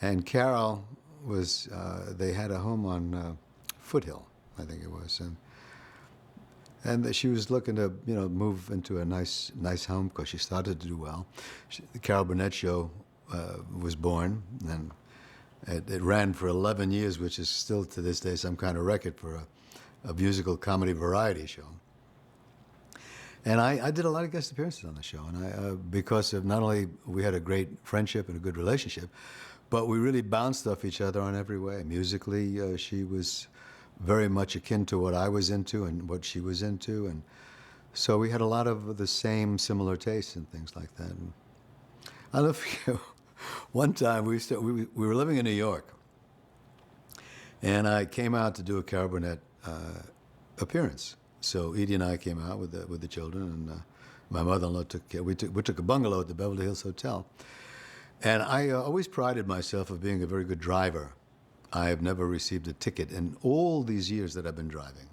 And Carol was, they had a home on Foothill, I think it was. And she was looking to, move into a nice home because she started to do well. The Carol Burnett Show was born, and it ran for 11 years, which is still to this day some kind of record for a musical comedy variety show. And I did a lot of guest appearances on the show, and because of not only we had a great friendship and a good relationship, but we really bounced off each other on every way. Musically, she was very much akin to what I was into and what she was into, and so we had a lot of the same similar tastes and things like that. And I'll never forget, one time we were living in New York, and I came out to do a Carol Burnett appearance. So Edie and I came out with the children, and my mother-in-law took care. We took a bungalow at the Beverly Hills Hotel, and I always prided myself of being a very good driver. I have never received a ticket in all these years that I've been driving.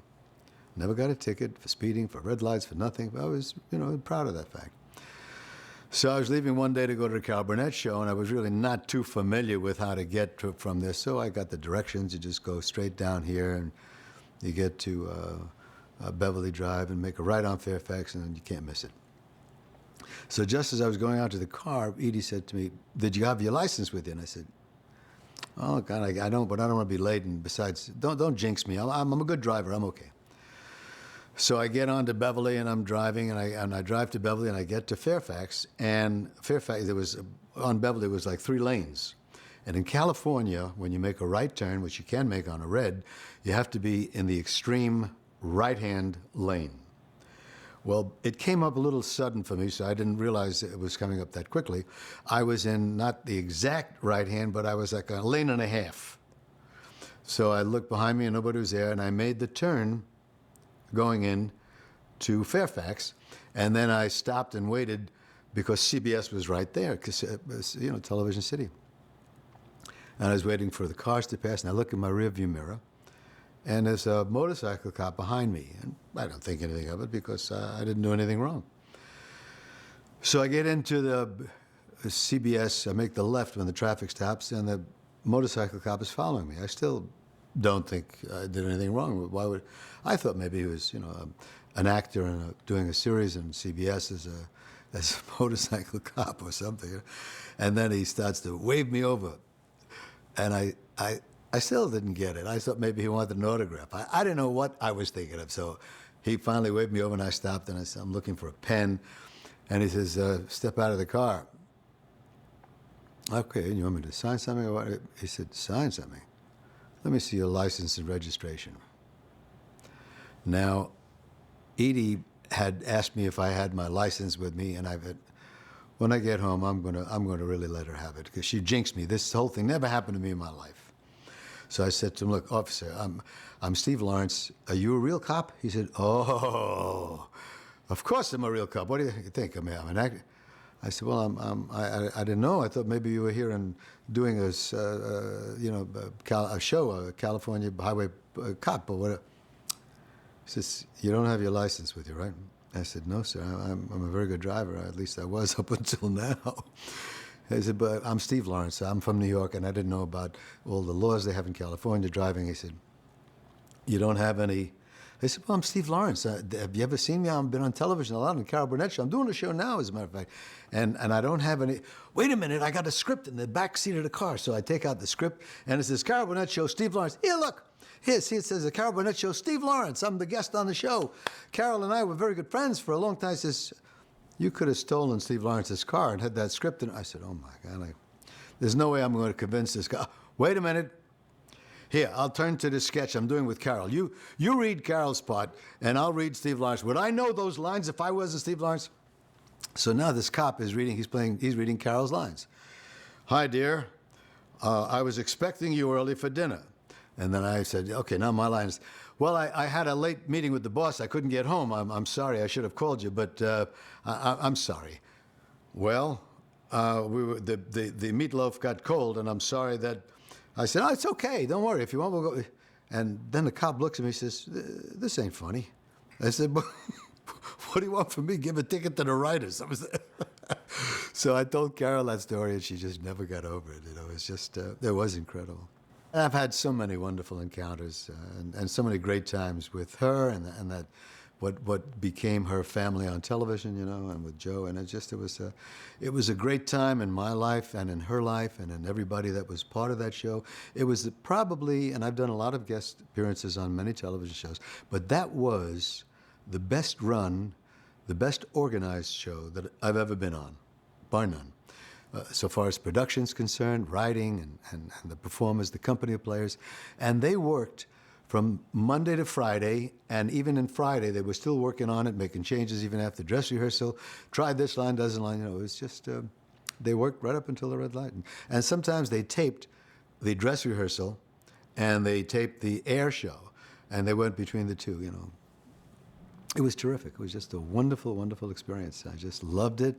Never got a ticket for speeding, for red lights, for nothing. I was, proud of that fact. So I was leaving one day to go to the Carol Burnett Show, and I was really not too familiar with how to get from there. So I got the directions. You just go straight down here, and you get to Beverly Drive and make a right on Fairfax, and you can't miss it. So just as I was going out to the car, Edie said to me, "Did you have your license with you?" And I said, "Oh God, I don't, but I don't want to be late. And besides, don't jinx me. I'm a good driver. I'm okay." So I get on to Beverly, and I'm driving, and I drive to Beverly, and I get to Fairfax, and Fairfax, on Beverly was like 3 lanes. And in California, when you make a right turn, which you can make on a red, you have to be in the extreme right-hand lane. Well, it came up a little sudden for me, so I didn't realize it was coming up that quickly. I was in not the exact right hand, but I was like a lane and a half. So I looked behind me and nobody was there, and I made the turn going in to Fairfax, and then I stopped and waited because CBS was right there, because Television City. And I was waiting for the cars to pass, and I look in my rearview mirror, and there's a motorcycle cop behind me. And I don't think anything of it because I didn't do anything wrong. So I get into the CBS, I make the left when the traffic stops, and the motorcycle cop is following me. I still don't think I did anything wrong. Why would I thought maybe he was, an actor and doing a series on CBS as a motorcycle cop or something. And then he starts to wave me over. And I still didn't get it. I thought maybe he wanted an autograph. I didn't know what I was thinking of. So he finally waved me over, and I stopped, and I said, "I'm looking for a pen." And he says, "Step out of the car." "Okay, you want me to sign something?" Or what? He said, "Sign something? Let me see your license and registration." Now, Edie had asked me if I had my license with me, and I said, when I get home, I'm gonna really let her have it, because she jinxed me. This whole thing never happened to me in my life. So I said to him, "Look, officer, I'm Steve Lawrence. Are you a real cop?" He said, "Oh, of course I'm a real cop. What do you think? I mean, I'm an actor." I said, "Well, I didn't know. I thought maybe you were here and doing a show, a California highway cop or whatever." He says, "You don't have your license with you, right?" I said, "No, sir. I'm a very good driver. At least I was up until now." He said, "But I'm Steve Lawrence. I'm from New York, and I didn't know about all the laws they have in California driving." He said, "You don't have any?" I said, "Well, I'm Steve Lawrence. Have you ever seen me? I've been on television a lot on the Carol Burnett Show. I'm doing a show now, as a matter of fact. And I don't have any." "Wait a minute, I got a script in the back seat of the car." So I take out the script, and it says, "Carol Burnett Show, Steve Lawrence." "Here, look. Here, see, it says the Carol Burnett Show, Steve Lawrence. I'm the guest on the show. Carol and I were very good friends for a long time." He says, "You could have stolen Steve Lawrence's car and had that script." And I said, "Oh, my God. There's no way I'm going to convince this guy." "Wait a minute. Here, I'll turn to the sketch I'm doing with Carol. You read Carol's part, and I'll read Steve Lawrence. Would I know those lines if I wasn't Steve Lawrence?" So now this cop is reading, he's reading Carol's lines. "Hi, dear. I was expecting you early for dinner." And then I said, "Okay, now my line is, well, I had a late meeting with the boss. I couldn't get home. I'm sorry. I should have called you, but I'm sorry. Well, the meatloaf got cold, and I'm sorry that." I said, "Oh, it's okay. Don't worry. If you want, we'll go." And then the cop looks at me and says, "This ain't funny." I said, "What do you want from me? Give a ticket to the writers." So I told Carol that story, and she just never got over it. It's just, it was incredible. And I've had so many wonderful encounters and so many great times with her and that what became her family on television, and with Joe. And it was a great time in my life and in her life and in everybody that was part of that show. It was probably, and I've done a lot of guest appearances on many television shows, but that was the best run, the best organized show that I've ever been on, bar none. So far as production's concerned, writing and the performers, the company of players. And they worked from Monday to Friday, and even in Friday, they were still working on it, making changes even after dress rehearsal. Tried this line, doesn't line, it was just, they worked right up until the red light. And sometimes they taped the dress rehearsal and they taped the air show, and they went between the two. It was terrific. It was just a wonderful, wonderful experience. I just loved it,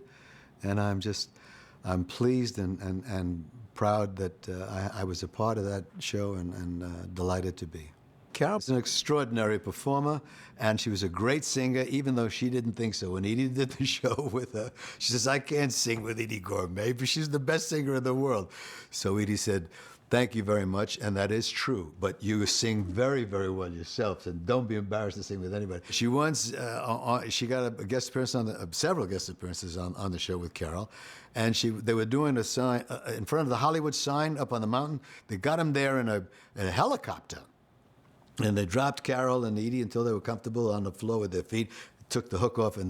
and I'm pleased and proud that I was a part of that show and delighted to be. Carol was an extraordinary performer, and she was a great singer, even though she didn't think so. When Edie did the show with her, she says, I can't sing with Edie Gourmet, but she's the best singer in the world. So Edie said, thank you very much, and that is true, but you sing very, very well yourself, and don't be embarrassed to sing with anybody. She once, she got a guest appearance several guest appearances on the show with Carol, and they were doing a sign in front of the Hollywood sign up on the mountain. They got him there in a helicopter, and they dropped Carol and Edie until they were comfortable on the floor with their feet. Took the hook off, and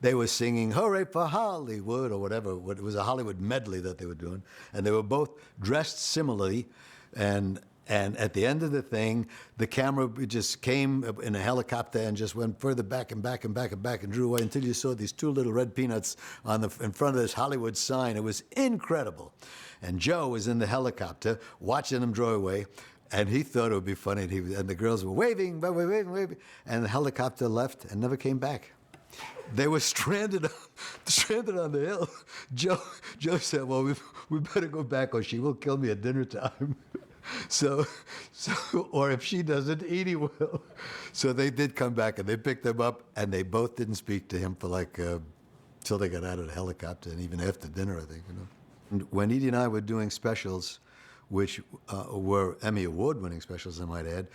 they were singing "Hooray for Hollywood" or whatever. It was a Hollywood medley that they were doing, and they were both dressed similarly. And at the end of the thing, the camera just came in a helicopter and just went further back and back and back and back and drew away until you saw these two little red peanuts in front of this Hollywood sign. It was incredible. And Joe was in the helicopter watching them draw away. And he thought it would be funny, and the girls were waving, waving, and the helicopter left and never came back. They were stranded on the hill. Joe said, well, we better go back or she will kill me at dinner time. So, or if she doesn't, Edie will. So they did come back, and they picked them up, and they both didn't speak to him for till they got out of the helicopter, and even after dinner, I think. And when Edie and I were doing specials, which were Emmy Award-winning specials, I might add.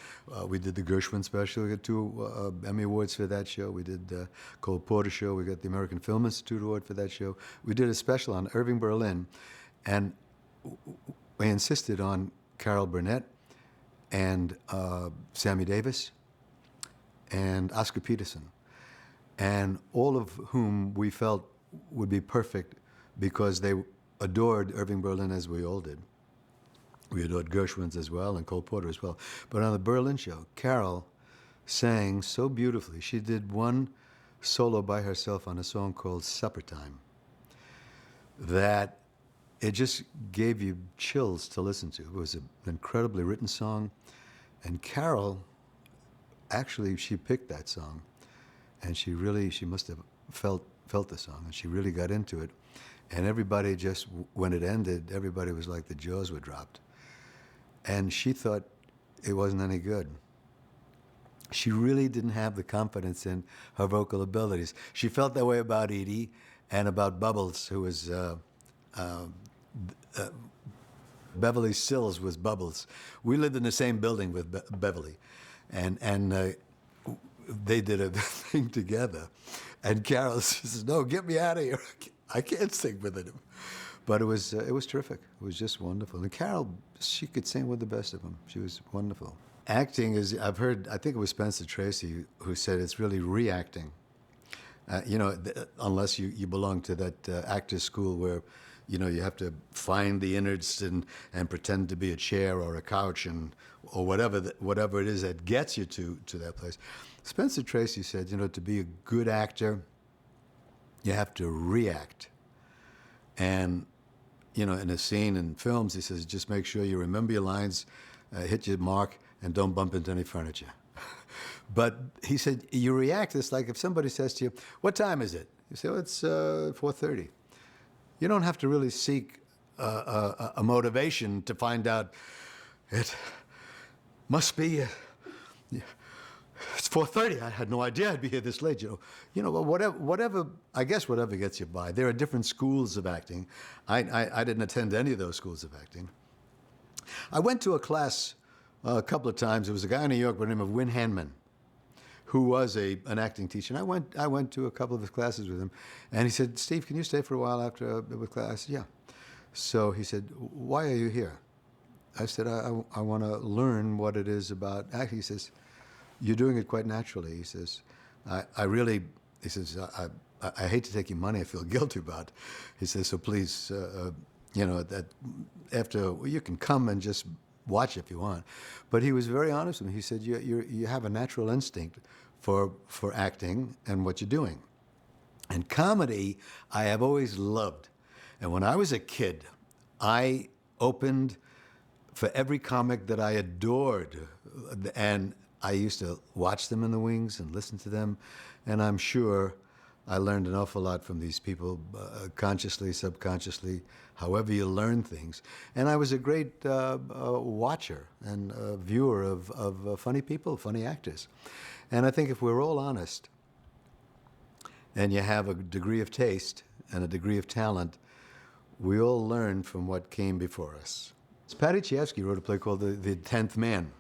We did the Gershwin special. We got 2 Emmy Awards for that show. We did Cole Porter show. We got the American Film Institute Award for that show. We did a special on Irving Berlin, and we insisted on Carol Burnett and Sammy Davis and Oscar Peterson, and all of whom we felt would be perfect because they adored Irving Berlin as we all did. We adored Gershwin's as well and Cole Porter as well. But on the Berlin show, Carol sang so beautifully. She did one solo by herself on a song called Supper Time that it just gave you chills to listen to. It was an incredibly written song. And Carol, actually, she picked that song. And she must have felt the song, and she really got into it. And everybody just, when it ended, everybody was like the jaws were dropped. And she thought it wasn't any good. She really didn't have the confidence in her vocal abilities. She felt that way about Edie and about Bubbles, who was, Beverly Sills was Bubbles. We lived in the same building with Beverly. And they did a thing together. And Carol says, no, get me out of here. I can't sing with him. But it was terrific. It was just wonderful. And Carol, she could sing with the best of them. She was wonderful. Acting is, I've heard, I think it was Spencer Tracy who said it's really reacting. Unless you belong to that actor's school where, you have to find the innards and pretend to be a chair or a couch or whatever it is that gets you to that place. Spencer Tracy said, to be a good actor, you have to react. And, in a scene in films, he says, just make sure you remember your lines, hit your mark, and don't bump into any furniture. But he said, you react. It's like if somebody says to you, what time is it? You say, well, it's 4:30. You don't have to really seek a motivation to find out it must be It's 4:30. I had no idea I'd be here this late. Well, whatever. I guess whatever gets you by. There are different schools of acting. I didn't attend any of those schools of acting. I went to a class a couple of times. There was a guy in New York by the name of Win Hanman, who was an acting teacher. And I went to a couple of his classes with him, and he said, "Steve, can you stay for a while after with class?" I said, "Yeah." So he said, "Why are you here?" I said, I want to learn what it is about acting." He says, "You're doing it quite naturally." He says, I really, he says, I hate to take your money. I feel guilty about it. He says, "So please, that after, well, you can come and just watch if you want." But he was very honest with me. He said, you have a natural instinct for acting and what you're doing. And comedy, I have always loved. And when I was a kid, I opened for every comic that I adored. And I used to watch them in the wings and listen to them. And I'm sure I learned an awful lot from these people, consciously, subconsciously, however you learn things. And I was a great watcher and viewer of funny people, funny actors. And I think if we're all honest, and you have a degree of taste and a degree of talent, we all learn from what came before us. Paddy Chayefsky wrote a play called The Tenth Man.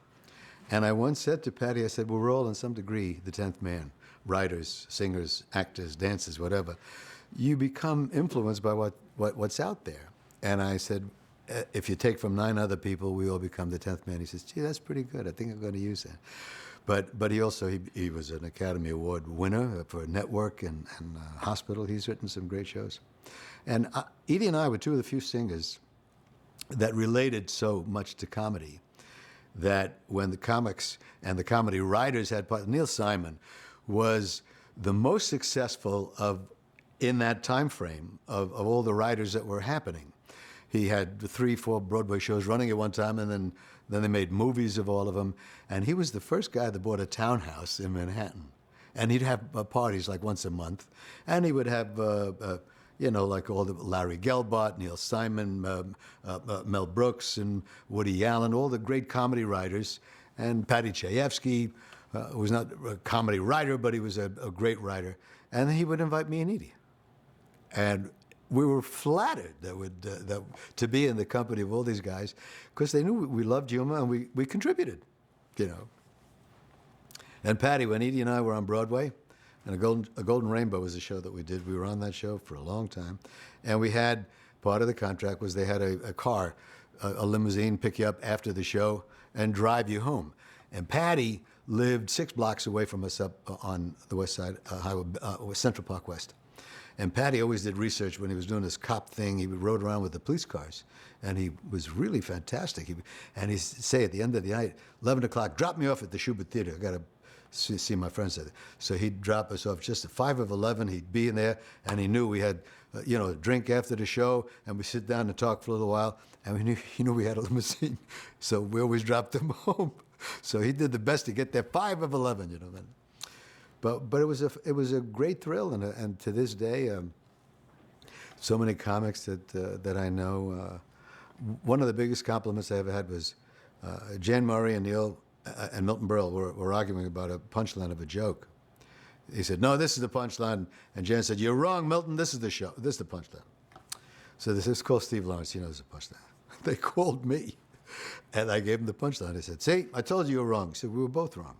And I once said to Paddy, I said, "Well, we're all in some degree the 10th man. Writers, singers, actors, dancers, whatever. You become influenced by what's out there." And I said, "If you take from 9 other people, we all become the 10th man." He says, "Gee, that's pretty good. I think I'm going to use that." But he also, he was an Academy Award winner for Network and Hospital. He's written some great shows. And Edie and I were 2 of the few singers that related so much to comedy that when the comics and the comedy writers had part, Neil Simon was the most successful in that time frame of all the writers that were happening. He had 3, 4 Broadway shows running at one time, and then they made movies of all of them. And he was the first guy that bought a townhouse in Manhattan. And he'd have parties like once a month. And he would have, like all the Larry Gelbart, Neil Simon, Mel Brooks, and Woody Allen, all the great comedy writers. And Paddy Chayefsky was not a comedy writer, but he was a great writer. And he would invite me and Edie. And we were flattered that to be in the company of all these guys, because they knew we loved humor and we contributed, And Paddy, when Edie and I were on Broadway, and a Golden Rainbow was a show that we did. We were on that show for a long time, and we had part of the contract was they had a car, a limousine, pick you up after the show and drive you home. And Paddy lived 6 blocks away from us up on the west side highway, Central Park West. And Paddy always did research when he was doing this cop thing. He rode around with the police cars, and he was really fantastic. And he'd say at the end of the night, 11 o'clock, "Drop me off at the Shubert Theater. I got to see my friends there." So he'd drop us off just at 5 of 11. He'd be in there, and he knew we had, a drink after the show, and we sit down and talk for a little while. And he knew we had a limousine, so we always dropped him home. So he did the best to get there 5 of 11, Then. But it was a great thrill, and to this day, so many comics that I know. One of the biggest compliments I ever had was Jan Murray and Neil and Milton Berle were arguing about a punchline of a joke. He said, "No, this is the punchline," and Jan said, "You're wrong, Milton. This is the show. This is the punchline." So this is called Steve Lawrence. He knows the punchline. They called me, and I gave him the punchline. I said, "See, I told you were wrong." He said, "We were both wrong."